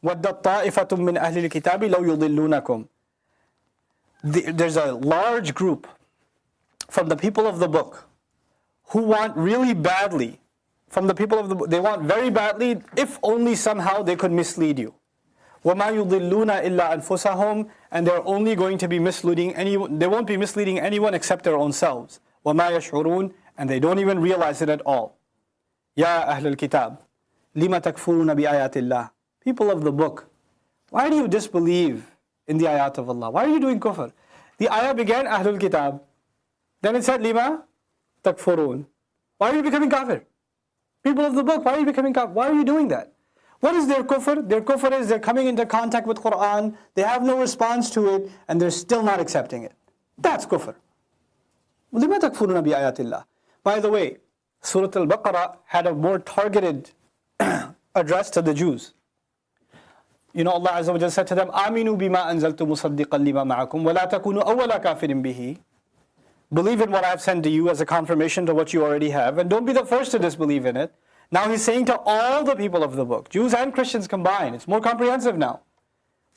وَدَّ طَائِفَةٌ مِّنْ أَهْلِ الْكِتَابِ لَوْ يُضِلُّونَكُمْ. There's a large group from the people of the book who want really badly, from the people of the book, they want very badly, if only somehow they could mislead you. وَمَا يُضِلُّونَ إِلَّا أَنفُسَهُمْ. And they're only going to be misleading anyone, they won't be misleading anyone except their own selves. وَمَا يَشْعُرُونَ. And they don't even realize it at all. يَا أَهْلَ الْكِتَابِ لِمَ تَكْفُرُونَ بِآيَاتِ اللَّهِ. People of the book, why do you disbelieve in the ayat of Allah? Why are you doing kufr? The ayah began Ahlul Kitab. Then it said, Lima takfurun. Why are you becoming kafir? People of the book, why are you becoming kafir? Why are you doing that? What is their kufr? Their kufr is they're coming into contact with Quran, they have no response to it, and they're still not accepting it. That's kufr. Lima takfuruna bi ayatillah. By the way, Surah Al-Baqarah had a more targeted address to the Jews. You know, Allah Azza wa Jalla said to them, Aminu bima anzaltu musaddiqan lima ma'akum, wa la takunu awwala kafirin bihi. Believe in what I have sent to you as a confirmation to what you already have, and don't be the first to disbelieve in it. Now he's saying to all the people of the book, Jews and Christians combined, it's more comprehensive now.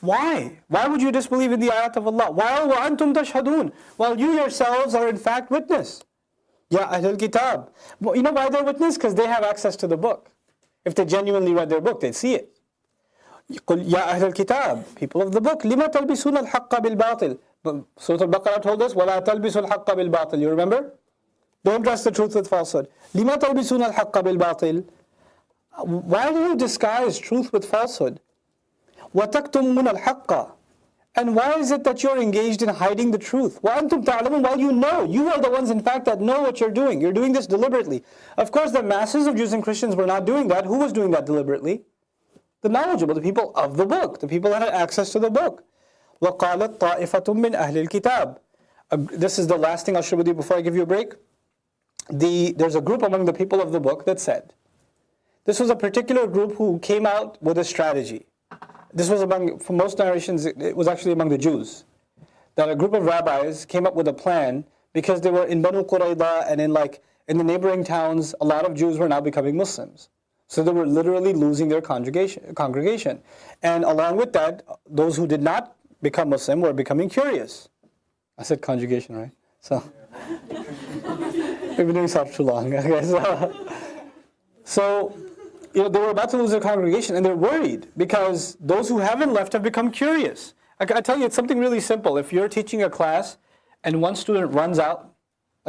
Why? Why would you disbelieve in the ayat of Allah? While وَأَنْتُمْ تَشْهَدُونَ. While you yourselves are in fact witness. Ya Ahlul Kitab. Well, you know why they're witness? Because they have access to the book. If they genuinely read their book, they'd see it. Ya Ahlul Kitab, people of the book, لِمَا تَلْبِسُونَ الْحَقَّ بِالْبَاطِلِ. Surah Al-Baqarah told us, وَلَا تَلْبِسُوا الْحَقَّ بِالْبَاطِلِ. You remember? Don't dress the truth with falsehood. لِمَا تَلْبِسُونَ الْحَقَّ بِالْبَاطِلِ. Why do you disguise truth with falsehood? وَتَكْتُمُونَ الْحَقَّ. And why is it that you're engaged in hiding the truth? وَأَنْتُمْ تَعْلَمُونَ. While you know, you are the ones in fact that know what you're doing. You're doing this deliberately. Of course, the masses of Jews and Christians were not doing that. Who was doing that deliberately? The knowledgeable, the people of the book, the people that had access to the book. وَقَالَتْ طَائِفَةٌ مِّنْ أَهْلِ الْكِتَابِ. This is the last thing I'll share with you before I give you a break. There's a group among the people of the book that said, this was a particular group who came out with a strategy. This was among, for most narrations, it was actually among the Jews. That a group of rabbis came up with a plan because they were in Banu Qurayza and in the neighboring towns, a lot of Jews were now becoming Muslims. So they were literally losing their congregation. And along with that, those who did not become Muslim were becoming curious. I said conjugation, right? So, we've been doing Sarf too long. So, you know, they were about to lose their congregation and they're worried because those who haven't left have become curious. I tell you, it's something really simple. If you're teaching a class and one student runs out,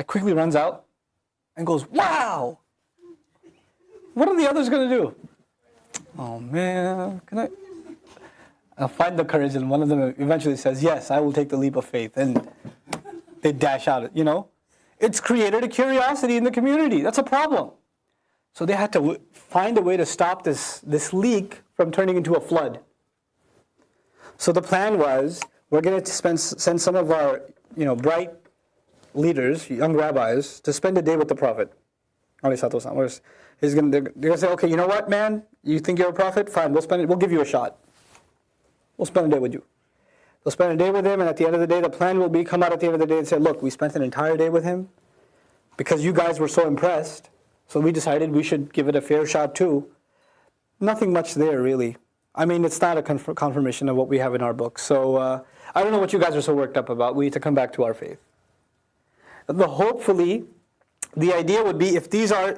quickly runs out and goes, wow! What are the others going to do? Oh man, I'll find the courage, and one of them eventually says, yes, I will take the leap of faith. And they dash out, you know. It's created a curiosity in the community. That's a problem. So they had to find a way to stop this leak from turning into a flood. So the plan was, we're going to send some of our, bright leaders, young rabbis, to spend a day with the Prophet. They're going to say, okay, you know what, man? You think you're a prophet? Fine, we'll give you a shot. We'll spend a day with you. They'll spend a day with him, and at the end of the day, the plan will be come out at the end of the day and say, look, we spent an entire day with him because you guys were so impressed, so we decided we should give it a fair shot too. Nothing much there, really. I mean, it's not a confirmation of what we have in our book. So I don't know what you guys are so worked up about. We need to come back to our faith. But hopefully, the idea would be if these are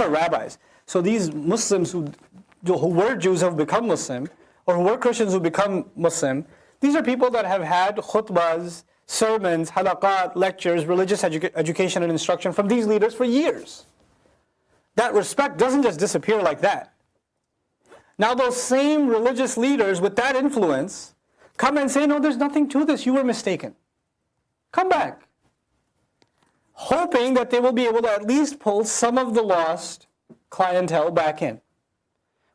rabbis. So these Muslims who were Jews have become Muslim, or who were Christians who become Muslim, these are people that have had khutbahs, sermons, halaqat, lectures, religious education and instruction from these leaders for years. That respect doesn't just disappear like that. Now those same religious leaders with that influence come and say, no, there's nothing to this, you were mistaken. Come back. Hoping that they will be able to at least pull some of the lost clientele back in.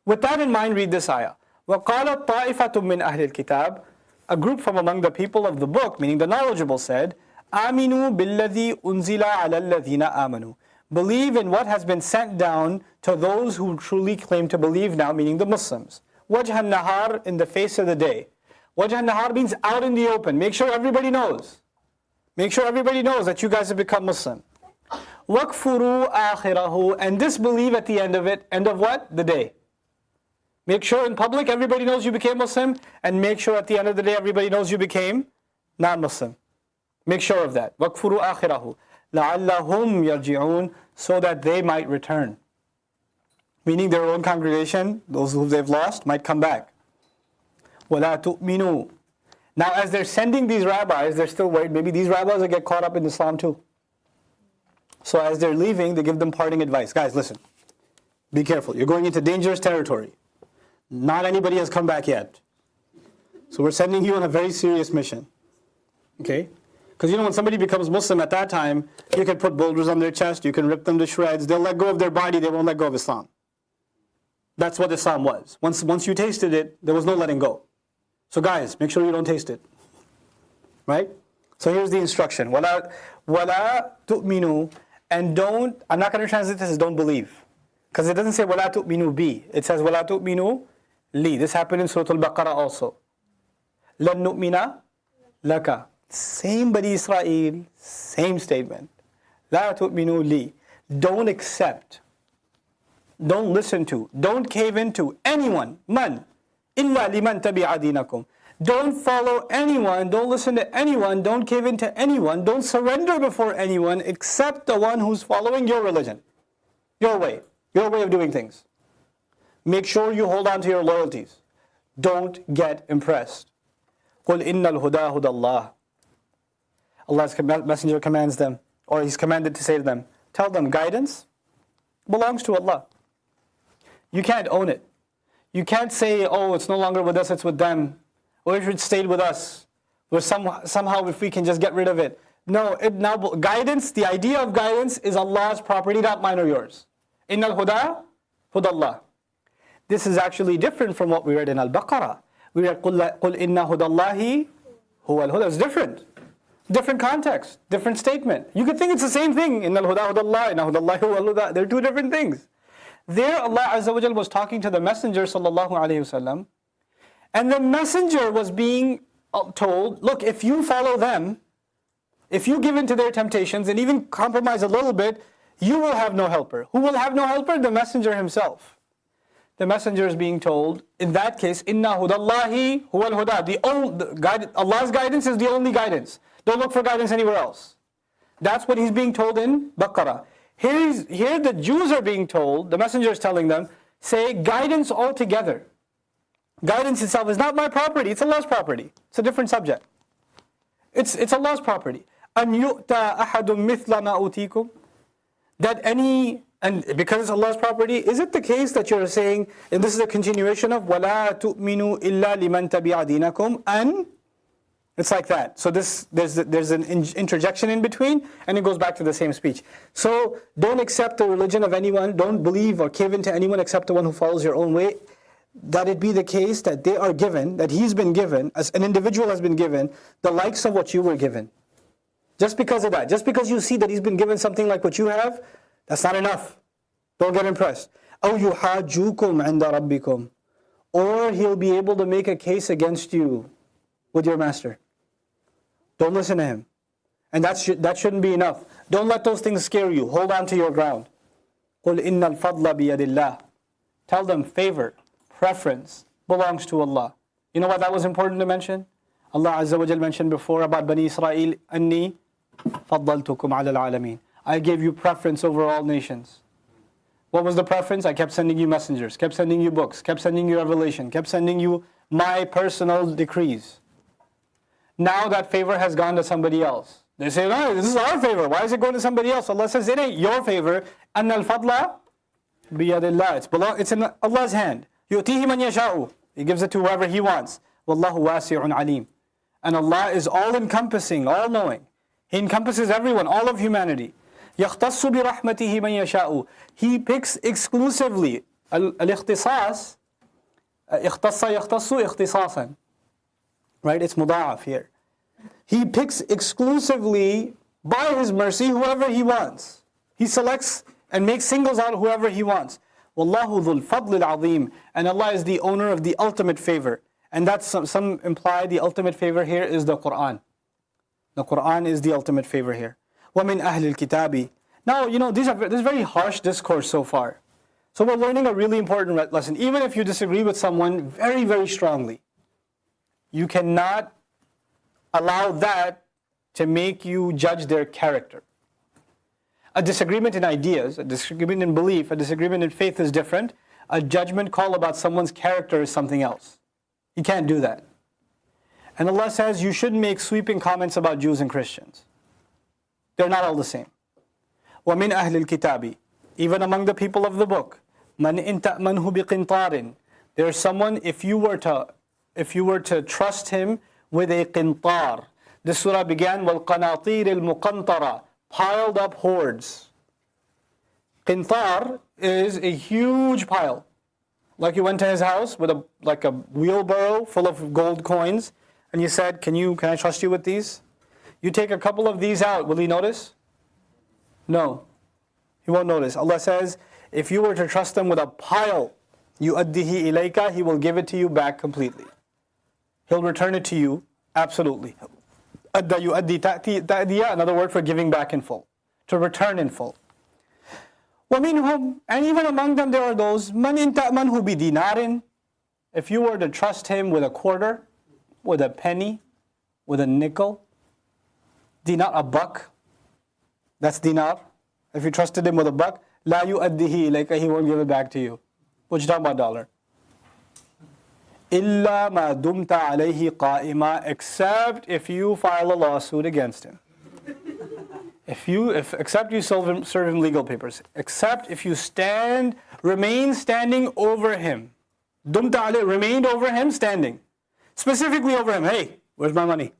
With that in mind, read this ayah. وَقَالَتْ طَائِفَةٌ مِّنْ أَهْلِ الْكِتَابِ. A group from among the people of the book, meaning the knowledgeable, said, آمِنُوا بِالَّذِي أُنزِلَ عَلَى الَّذِينَ آمَنُوا. Believe in what has been sent down to those who truly claim to believe now, meaning the Muslims. وَجْهَ النَّهَارِ, in the face of the day. وَجْهَ النَّهَارِ means out in the open. Make sure everybody knows. Make sure everybody knows that you guys have become Muslim. وَكْفُرُوا آخِرَهُ, and disbelieve at the end of it. End of what? The day. Make sure in public everybody knows you became Muslim, and make sure at the end of the day everybody knows you became non-Muslim. Make sure of that. وَاكْفُرُوا آخِرَهُ لَعَلَّهُمْ يَرْجِعُونَ, so that they might return. Meaning their own congregation, those who they've lost, might come back. وَلَا تُؤْمِنُوا. Now as they're sending these rabbis, they're still worried, maybe these rabbis will get caught up in Islam too. So as they're leaving, they give them parting advice. Guys, listen, be careful. You're going into dangerous territory. Not anybody has come back yet. So we're sending you on a very serious mission. Okay? Because when somebody becomes Muslim at that time, you can put boulders on their chest, you can rip them to shreds, they'll let go of their body, they won't let go of Islam. That's what Islam was. Once you tasted it, there was no letting go. So guys, make sure you don't taste it. Right? So here's the instruction. وَلَا تُؤْمِنُوا, and don't, I'm not going to translate this as don't believe. Because it doesn't say وَلَا تُؤْمِنُوا bi. It says وَلَا تُؤْمِنُوا li. This happened in Surah Al-Baqarah also. لَن نُؤْمِنَ لَكَ. Same Bani Israel, same statement. لَا تُؤْمِنُوا li. Don't accept, don't listen to, don't cave into anyone, man, إِلَّا لِمَنْ تَبِعَ دِينَكُمْ. Don't follow anyone, don't listen to anyone, don't cave into anyone, don't surrender before anyone except the one who's following your religion, your way of doing things. Make sure you hold on to your loyalties. Don't get impressed. قُلْ إِنَّ الْهُدَى هُدَى اللَّهِ. Allah's messenger commands them, or He's commanded to say to them, tell them guidance belongs to Allah. You can't own it. You can't say, oh, it's no longer with us, it's with them. Or if it stayed with us, or somehow if we can just get rid of it. No, guidance, the idea of guidance is Allah's property, not mine or yours. إِنَّ الْهُدَى هُدَى اللَّهِ. This is actually different from what we read in Al-Baqarah. We read قُلْ إِنَّ هُدَى اللَّهِ هُوَ الْهُدَى. It's different. Different context, different statement. You could think it's the same thing. إِنَّ الْهُدَى هُدَى اللَّهِ إِنَّ هُدَى اللَّهِ هُوَ الْهُدَى. They're two different things. There Allah Azza wa Jal was talking to the Messenger sallallahu alayhi wasallam, and the Messenger was being told, look, if you follow them, if you give in to their temptations and even compromise a little bit, you will have no helper. Who will have no helper? The Messenger himself. The Messenger is being told, in that case, إِنَّ هُدَى اللَّهِ هُوَ الْهُدَى. Allah's guidance is the only guidance. Don't look for guidance anywhere else. That's what he's being told in Baqarah. Here the Jews are being told, the Messenger is telling them, say guidance altogether. Guidance itself is not my property, it's Allah's property. It's a different subject. It's Allah's property. أَنْ يُؤْتَى أَحَدٌ مِثْلَ مَا أُوتِيكُمْ. That any, and because it's Allah's property, is it the case that you're saying, and this is a continuation of وَلَا تُؤْمِنُوا إِلَّا لِمَنْ تَبِعَ دِينَكُمْ, and it's like that. So there's an interjection in between, and it goes back to the same speech. So don't accept the religion of anyone, don't believe or cave into anyone except the one who follows your own way. That it be the case that they are given, that he's been given, as an individual has been given, the likes of what you were given. Just because of that, just because you see that he's been given something like what you have, that's not enough. Don't get impressed. أَوْ يُحَاجُّوكُمْ عِنْدَ رَبِّكُمْ. Or he'll be able to make a case against you with your master. Don't listen to him. And that shouldn't be enough. Don't let those things scare you. Hold on to your ground. قُلْ إِنَّ الْفَضْلَ بِيَدِ اللَّهِ. Tell them favor, preference belongs to Allah. You know why that was important to mention? Allah Azza wa Jal mentioned before about Bani Israel, أَنِّي فَضَّلْتُكُمْ عَلَى الْعَالَمِينَ. I gave you preference over all nations. What was the preference? I kept sending you messengers, kept sending you books, kept sending you revelation, kept sending you my personal decrees. Now that favor has gone to somebody else. They say, no, this is our favor. Why is it going to somebody else? Allah says, it ain't your favor. أَنَّ الْفَضْلَ بِيَدِ اللَّهِ. It's in Allah's hand. يُؤْتِيهِ مَنْ يَشَاءُ. He gives it to whoever He wants. وَاللَّهُ وَاسِعٌ عَلِيمٌ. And Allah is all-encompassing, all-knowing. He encompasses everyone, all of humanity. يَخْتَصُّ بِرَحْمَتِهِ مَنْ يَشَاءُ. He picks exclusively. Al-ikhtisas. اختص يختص اختصاصا. Right? It's muda'af here. He picks exclusively, by His mercy, whoever He wants. He selects and makes singles out whoever He wants. وَاللَّهُ ذُو الْفَضْلِ الْعَظِيمِ. And Allah is the owner of the ultimate favor. And that's some imply the ultimate favor here is the Qur'an. The Qur'an is the ultimate favor here. وَمِنْ أَهْلِ الْكِتَابِ. Now, this is very harsh discourse so far. So we're learning a really important lesson. Even if you disagree with someone very, very strongly, you cannot allow that to make you judge their character. A disagreement in ideas, a disagreement in belief, a disagreement in faith is different. A judgment call about someone's character is something else. You can't do that. And Allah says you shouldn't make sweeping comments about Jews and Christians. They're not all the same. وَمِنْ أَهْلِ الْكِتَابِ, even among the people of the book, مَنْ إِنْ تَأْمَنْهُ بِقِنْطَارٍ, there's someone, if you were to trust him with a qintar. This surah began, وَالْقَنَاطِيرِ الْمُقَنْطَرَةِ, piled up hoards. Qintar is a huge pile. Like you went to his house with a wheelbarrow full of gold coins, and you said, can I trust you with these? You take a couple of these out, will he notice? No, he won't notice. Allah says, if you were to trust him with a pile, يُؤَدِّهِ إِلَيْكَ, he will give it to you back completely. He'll return it to you, absolutely. أَدَّى يُؤَدِّي تَأْدِيَ, another word for giving back in full, to return in full. وَمِنْهُمْ, and even among them there are those, مَنْ إِنْ تَأْمَنْهُ بِدِينَارٍ, if you were to trust him with a quarter, with a penny, with a nickel, dinar, a buck, that's dinar. If you trusted him with a buck, لَا يُؤَدِّهِ إِلَيْكَ, he won't give it back to you. What you talking about, dollar? إِلَّا مَا دُمْتَ عَلَيْهِ قَائِمًا, except if you file a lawsuit against him. Except you serve him legal papers. Except if you remain standing over him. دُمْتَ عَلَيْهِ, remained over him, standing. Specifically over him. Hey, where's my money?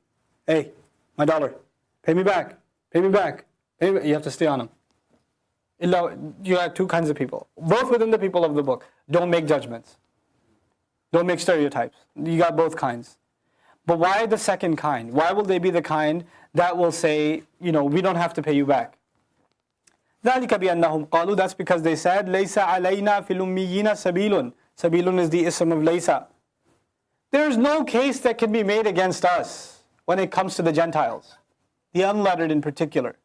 Hey, my dollar. Pay me back. Pay me back. Pay me back. You have to stay on him. You have two kinds of people. Both within the people of the book. Don't make judgments. Don't make stereotypes. You got both kinds. But why the second kind? Why will they be the kind that will say, we don't have to pay you back? ذَلِكَ بِأَنَّهُمْ قَالُوا, that's because they said, لَيْسَ عَلَيْنَا فِي الْأُمِّيِّينَ سَبِيلٌ. Sabilun is the ism of laysa. There's no case that can be made against us when it comes to the Gentiles, the unlettered in particular.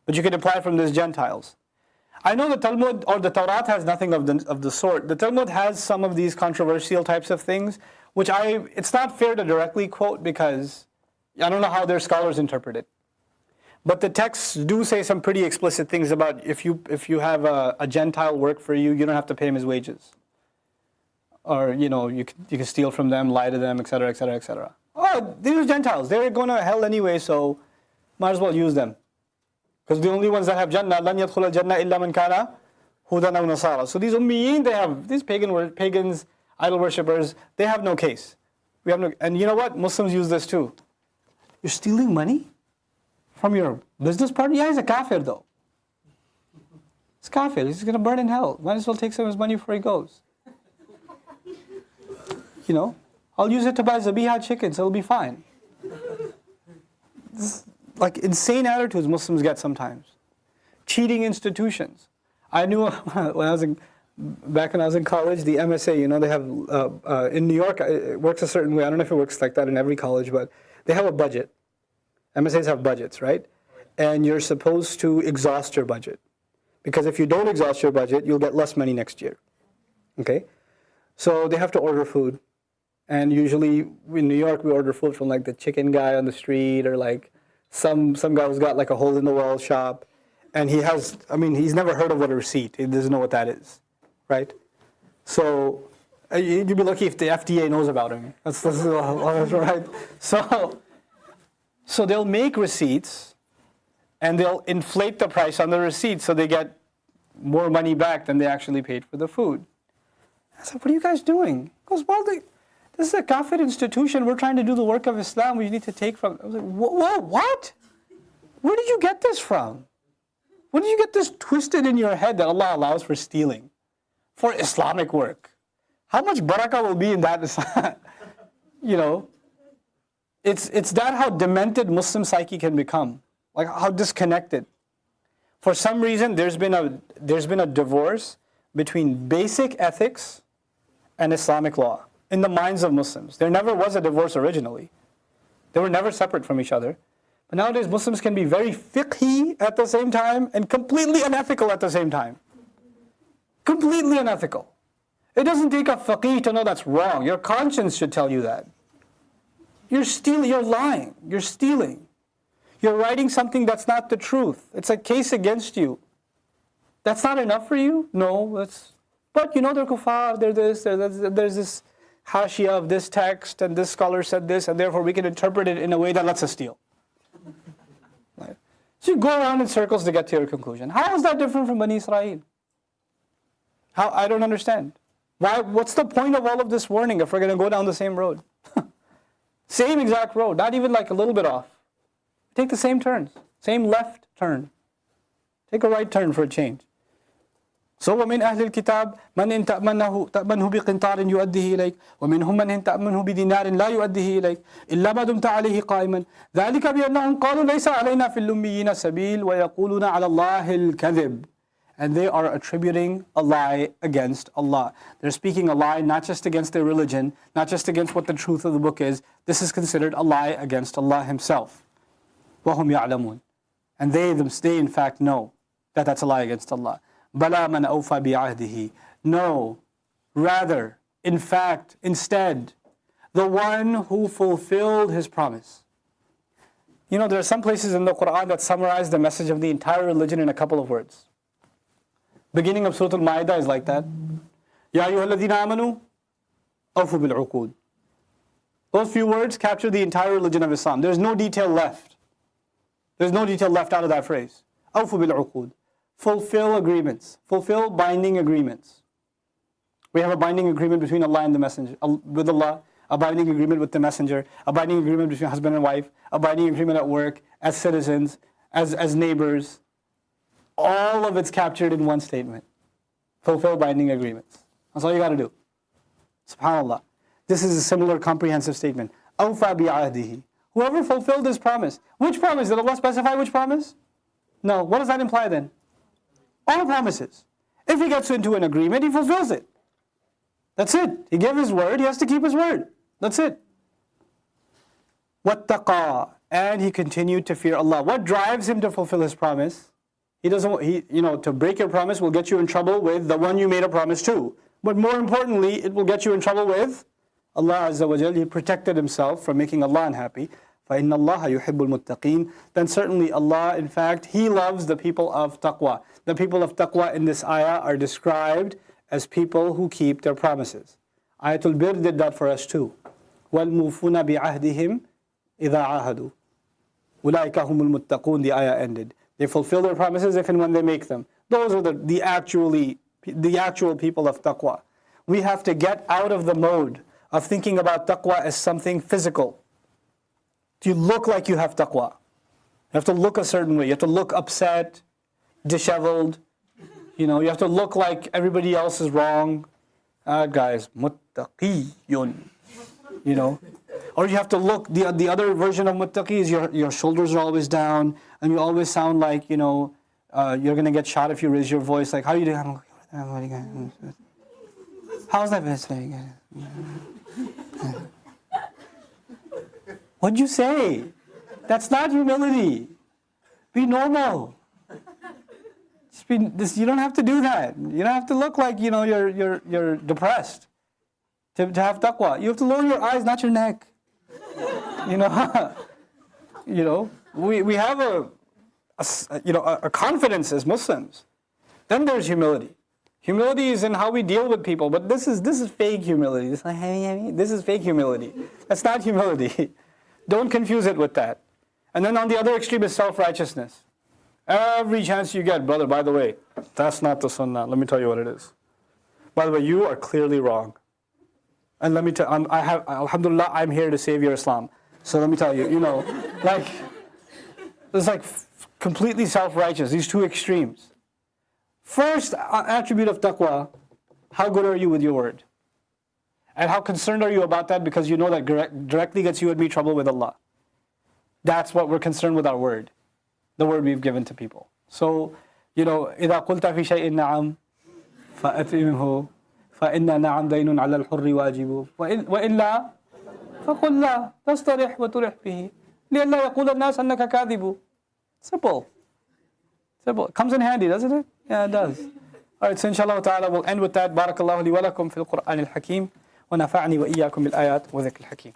But you can apply from this Gentiles. I know the Talmud or the Tawrat has nothing of the sort. The Talmud has some of these controversial types of things, which it's not fair to directly quote because I don't know how their scholars interpret it. But the texts do say some pretty explicit things about if you have a Gentile work for you, you don't have to pay him his wages. Or, you can steal from them, lie to them, etc., etc., etc. Oh, these are Gentiles. They're going to hell anyway, so might as well use them. Because the only ones that have Jannah, لَنْ يَدْخُلَ الْجَنَّةِ إِلَّا مَنْ كَانَ هُودًا أَوْ نَصَارَى. So these Ummiyin, these pagans, idol worshippers, they have no case. And you know what? Muslims use this too. You're stealing money from your business partner? Yeah, he's a kafir though. He's kafir. He's going to burn in hell. Might as well take some of his money before he goes. I'll use it to buy Zabiha chicken, so it'll be fine. This, like insane attitudes Muslims get sometimes. Cheating institutions. I knew back when I was in college, the MSA, they have, in New York, it works a certain way. I don't know if it works like that in every college, but they have a budget. MSAs have budgets, right? And you're supposed to exhaust your budget. Because if you don't exhaust your budget, you'll get less money next year. Okay? So they have to order food. And usually in New York, we order food from like the chicken guy on the street or like some guy who's got like a hole in the wall shop. And he's never heard of what a receipt. He doesn't know what that is, right? So you'd be lucky if the FDA knows about him. That's right. So they'll make receipts and they'll inflate the price on the receipt so they get more money back than they actually paid for the food. I said, what are you guys doing? He goes, well, this is a kafir institution. We're trying to do the work of Islam. We need to take from. I was like, whoa, what? Where did you get this from? When did you get this twisted in your head that Allah allows for stealing for Islamic work? How much barakah will be in that? It's that how demented Muslim psyche can become, like how disconnected. For some reason, there's been a divorce between basic ethics and Islamic law in the minds of Muslims. There never was a divorce originally. They were never separate from each other. But nowadays, Muslims can be very fiqhi at the same time and completely unethical at the same time. Completely unethical. It doesn't take a faqih to know that's wrong. Your conscience should tell you that. You're stealing, you're lying, you're stealing. You're writing something that's not the truth. It's a case against you. That's not enough for you? No, but they're kuffar, they're this, there's this hashia of this text, and this scholar said this, and therefore we can interpret it in a way that lets us steal. Right? So you go around in circles to get to your conclusion. How is that different from Bani Israel? How? I don't understand. Why? What's the point of all of this warning if we're going to go down the same road? Same exact road, not even like a little bit off. Take the same turns, same left turn. Take a right turn for a change. So وَمِنْ أَهْلِ الْكِتَابِ مَنْ إِنْ تَأْمَنْهُ بِقِنْطَارٍ يُؤَدِّهِ إِلَيْكَ وَمِنْهُمْ مَنْ إِنْ تَأْمَنْهُ بِدِينَارٍ لَا يُؤَدِّهِ إِلَيْكَ إِلَّا مَا دُمْتَ عَلَيْهِ قَائِمًا ذَلِكَ بِأَنَّهُمْ قَالُوا لَيْسَ عَلَيْنَا فِي الْأُمِّيِّينَ سَبِيلٌ وَيَقُولُونَ عَلَى اللَّهِ الْكَذِبَ. And they are attributing a lie against Allah. They're speaking a lie not just against their religion, not just against what the truth of the book is. This is considered a lie against Allah Himself. وَهُمْ يَعْلَمُونَ. And they in fact know that that's a lie against Allah. بَلَا مَنْ أَوْفَى بِعَهْدِهِ. No, rather, in fact, instead, the one who fulfilled his promise. There are some places in the Quran that summarize the message of the entire religion in a couple of words. Beginning of Surah Al-Ma'idah is like that. يَا أَيُّهَا الَّذِينَ آمَنُوا أَوْفُوا بِالْعُقُودِ. Those few words capture the entire religion of Islam. There's no detail left. There's no detail left out of that phrase. أَوْفُوا بِالْعُقُودِ. Fulfill agreements. Fulfill binding agreements. We have a binding agreement between Allah and the Messenger. With Allah, a binding agreement with the Messenger, a binding agreement between husband and wife, a binding agreement at work, as citizens, as neighbors. All of it's captured in one statement. Fulfill binding agreements. That's all you got to do. SubhanAllah. This is a similar comprehensive statement. أَوْفَى بِعَهْدِهِ. Whoever fulfilled his promise. Which promise? Did Allah specify which promise? No. What does that imply then? All promises. If he gets into an agreement, he fulfills it. That's it. He gave his word, he has to keep his word. That's it. وَاتَّقَى. And he continued to fear Allah. What drives him to fulfill his promise? He doesn't, to break your promise will get you in trouble with the one you made a promise to. But more importantly, it will get you in trouble with Allah Azza wa Jal. He protected himself from making Allah unhappy. فَإِنَّ اللَّهَ يُحِبُّ الْمُتَّقِينَ. Then certainly Allah, in fact, He loves the people of taqwa. The people of taqwa in this ayah are described as people who keep their promises. Ayatul Bir did that for us too. وَالْمُوفُونَ بِعَهْدِهِمْ إِذَا عَاهَدُوا أُولَٰئِكَ هُمُ الْمُتَّقُونَ. The ayah ended. They fulfill their promises if and when they make them. Those are the actual people of taqwa. We have to get out of the mode of thinking about taqwa as something physical. You look like you have taqwa. You have to look a certain way. You have to look upset, disheveled. You have to look like everybody else is wrong. Guys, muttaqiyun. Or you have to look, the other version of muttaqi is your shoulders are always down, and you always sound like, you're going to get shot if you raise your voice. Like, how are you doing? How's that best? What'd you say? That's not humility. Be normal. You don't have to do that. You don't have to look like, you're depressed to have taqwa. You have to lower your eyes, not your neck. We have a confidence as Muslims. Then there's humility. Humility is in how we deal with people, but this is fake humility. This is fake humility. That's not humility. Don't confuse it with that. And then on the other extreme is self-righteousness. Every chance you get, brother, by the way, that's not the sunnah. Let me tell you what it is. By the way, you are clearly wrong. And let me tell you, alhamdulillah, I'm here to save your Islam. So let me tell you, it's like completely self-righteous, these two extremes. First attribute of taqwa, how good are you with your word? And how concerned are you about that, because you know that directly gets you and me trouble with Allah. That's what we're concerned with our word, the word we've given to people. So, إِذَا قُلْتَ فِي شَيْءٍ نَعَمْ فَأَتْمِمْهُ فَإِنَّ نَعَمْ دَيْنٌ عَلَى الْحُرِّ وَاجِبُ وَإِلَّا فَقُلْ لَا تَصْطَرِحْ وَتُرِحْ بِهِ لِأَلَّا يَقُولَ النَّاسَ أَنَّكَ كَاذِبُ. Simple. It comes in handy, doesn't it? Yeah, it does. Alright, so inshallah ta'ala we'll end with that. Barakallahu li wa lakum fil Qur'an al-Hakim. Wa nafa'ni wa iyyakum bil ayat wa dhikr al-Hakim.